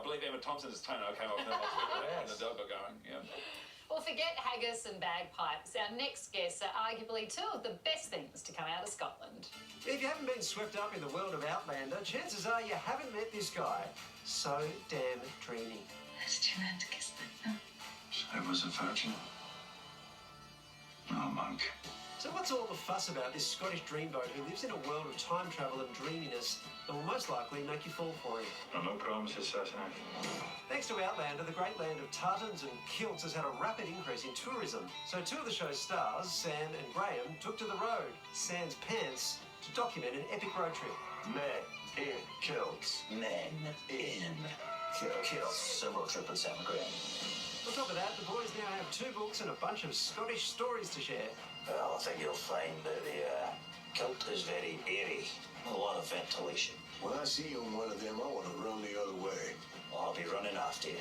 believe Emma Thompson's toenail came off when the dog got going. Yeah. Well, forget haggis and bagpipes. Our next guests are arguably two of the best things to come out of Scotland. If you haven't been swept up in the world of Outlander, chances are you haven't met this guy. So damn dreamy. Did you learn to kiss them? I was a virgin. No monk. So what's all the fuss about this Scottish dreamboat who lives in a world of time travel and dreaminess and will most likely make you fall for him? No promises, Sassenach. Thanks to Outlander, the great land of tartans and kilts has had a rapid increase in tourism. So two of the show's stars, Sam and Graham, took to the road, sans pants, to document an epic road trip. Men in kilts. Men in kilts. Solo trip with Sam and Graham. On top of that, the boys now have 2 books and a bunch of Scottish stories to share. Well, I think you'll find that the kilt is very airy. A lot of ventilation. When I see you in one of them, I want to run the other way. I'll be running after you.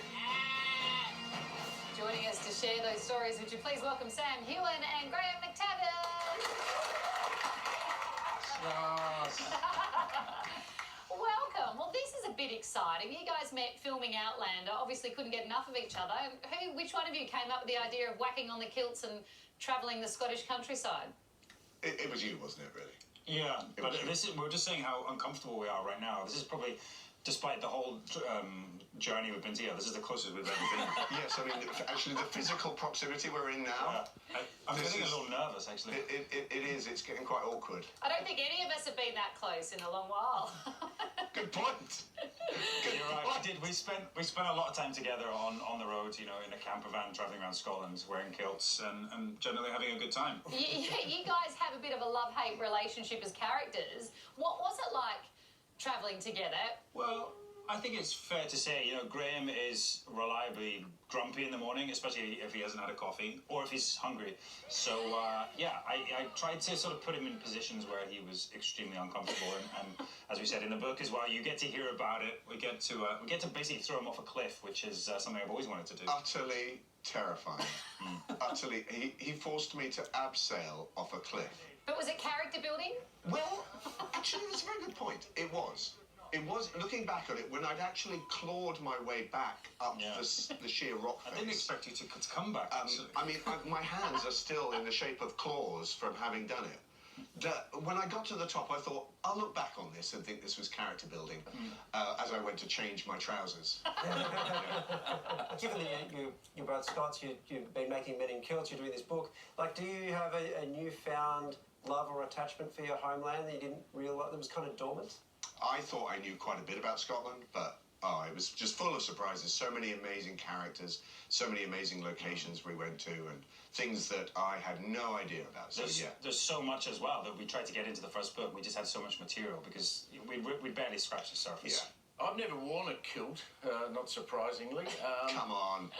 Joining us to share those stories, would you please welcome Sam Heughan and Graham McTavish. Welcome. Well, this is a bit exciting. You guys met filming Outlander, obviously couldn't get enough of each other. Which one of you came up with the idea of whacking on the kilts and travelling the Scottish countryside? It was you, wasn't it, really? Yeah, but we're just saying how uncomfortable we are right now. This is probably, despite the whole journey we've been together, this is the closest we've ever been. Yes, I mean, actually, the physical proximity we're in now... Yeah. I'm getting a little nervous, actually. It is. It's getting quite awkward. I don't think any of us have been that close in a long while. Good point. You're right. We spent a lot of time together on the road, you know, in a camper van travelling around Scotland, wearing kilts and generally having a good time. You guys have a bit of a love-hate relationship as characters. What was it like travelling together? Well, I think it's fair to say, you know, Graham is reliably grumpy in the morning, especially if he hasn't had a coffee or if he's hungry. So, yeah, I tried to sort of put him in positions where he was extremely uncomfortable. And as we said in the book as well, you get to hear about it. We get to basically throw him off a cliff, which is something I've always wanted to do. Utterly terrifying. Utterly. He forced me to abseil off a cliff. But was it character building? Well, actually, that's a very good point. It was. It was, looking back on it, when I'd actually clawed my way back up the sheer rock face. I didn't expect you to come back, actually. I mean, my hands are still in the shape of claws from having done it. When I got to the top, I thought, I'll look back on this and think this was character building as I went to change my trousers. Given that you're both Scots, you've been making men in kilts, you're doing this book, like, do you have a newfound love or attachment for your homeland that you didn't realise that was kind of dormant? I thought I knew quite a bit about Scotland, but it was just full of surprises. So many amazing characters, so many amazing locations we went to, and things that I had no idea about. So there's so much as well that we tried to get into the first book. We just had so much material because we barely scratched the surface. Yeah. I've never worn a kilt, not surprisingly. Come on.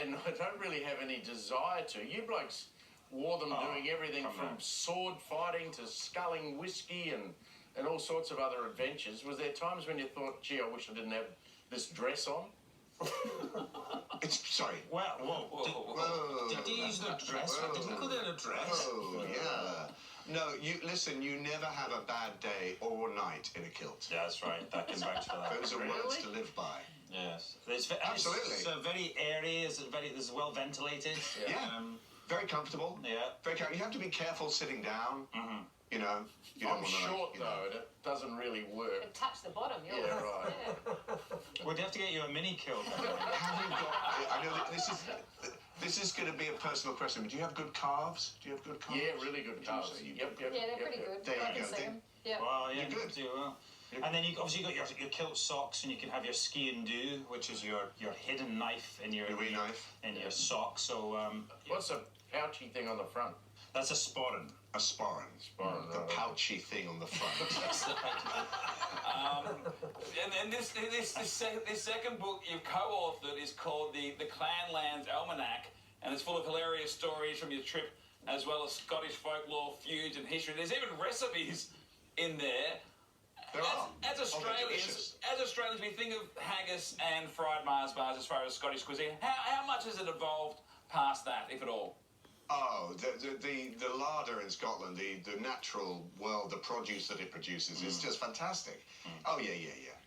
And I don't really have any desire to. You blokes wore them doing everything from sword fighting to sculling whiskey and all sorts of other adventures. Was there times when you thought, gee, I wish I didn't have this dress on? Sorry. Well, whoa. Did you use the dress? Did you call that a dress? Oh, yeah. No, listen, you never have a bad day or night in a kilt. Yeah, that's right. That can vouch for that. Those are words to live by. Yes. Absolutely. It's very airy, it's well ventilated. Yeah. Very comfortable. Yeah. Very comfortable. You have to be careful sitting down. Mm-hmm. You know, I'm short though, and it doesn't really work. It touched the bottom. Yeah, right. Yeah. We'd have to get you a mini kilt. Have you got? I know that this is going to be a personal question, but do you have good calves? Do you have good calves? Yeah, really good calves. Yep. Yeah, they're pretty good. There I you can go. see them. Yep. Well, yeah, you're good. You do well. And then you obviously got your kilt socks, and you can have your ski and do, which is your hidden knife in your knife in your sock. So what's a pouchy thing on the front? That's a sporran. A sporran. The pouchy thing on the front. And this second book you've co-authored is called the Clanlands Almanac, and it's full of hilarious stories from your trip, as well as Scottish folklore, feuds, and history. There's even recipes in there. As Australians, we think of haggis and fried Mars bars as far as Scottish cuisine. How much has it evolved past that, if at all? Oh, the larder in Scotland, the natural world, the produce that it produces is just fantastic. Oh, yeah.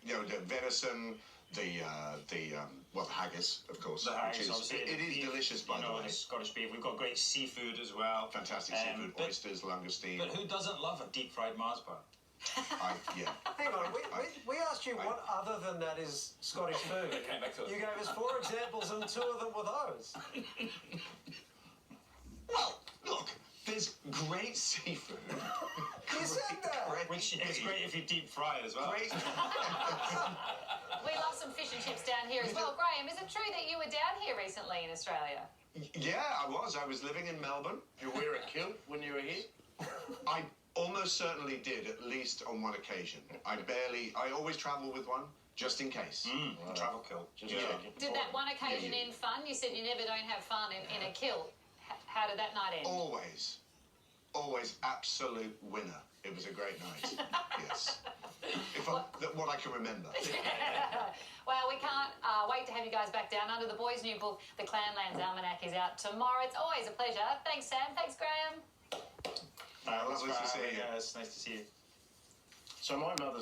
You know, the venison, the haggis, of course. The haggis, which is, obviously. it is Beef, delicious, by you the know, way. the Scottish beef. We've got great seafood as well. Fantastic seafood, but- oysters, langoustine. But who doesn't love a deep fried Mars bar? Yeah. Hang on, we asked you what other than that is Scottish food. Okay, back to it. You gave us 4 examples and 2 of them were those. Well, look, there's great seafood. You said that. Which is great if you deep fry it as well. Great. We love some fish and chips down here as well. Graham, is it true that you were down here recently in Australia? Yeah, I was. I was living in Melbourne. Did you wear a kilt when you were here? I almost certainly did, at least on one occasion. I always travel with one, just in case. Travel kilt. Just Yeah. checking. Did that one occasion end fun? You said you never don't have fun in a kilt. How did that night end? Always absolute winner. It was a great night. Yes. What I can remember. Well, we can't wait to have you guys back down under the boys' new book. The Clanlands Almanac is out tomorrow. It's always a pleasure. Thanks, Sam. Thanks, Graham. Lovely to see you. Yeah, it's nice to see you. So my mother's